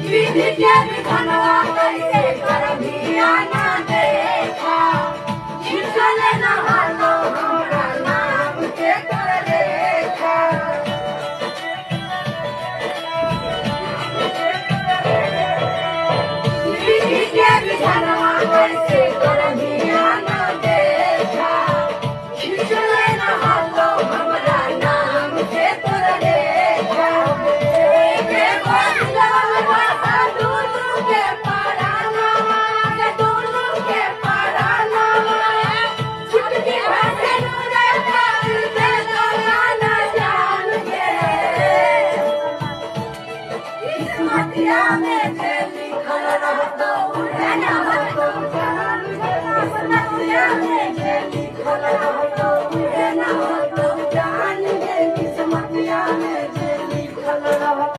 विधि के विधनवा कैसे करबिया ना देखा खिचले न हालो हमरा नाम के कर रेखा विधि के विधनवा कैसे करबिया ना देखा खिचले न हालो हमरा नाम के कर रेखा में लिखल रहतो उहे ना होतो में लिखल रहतो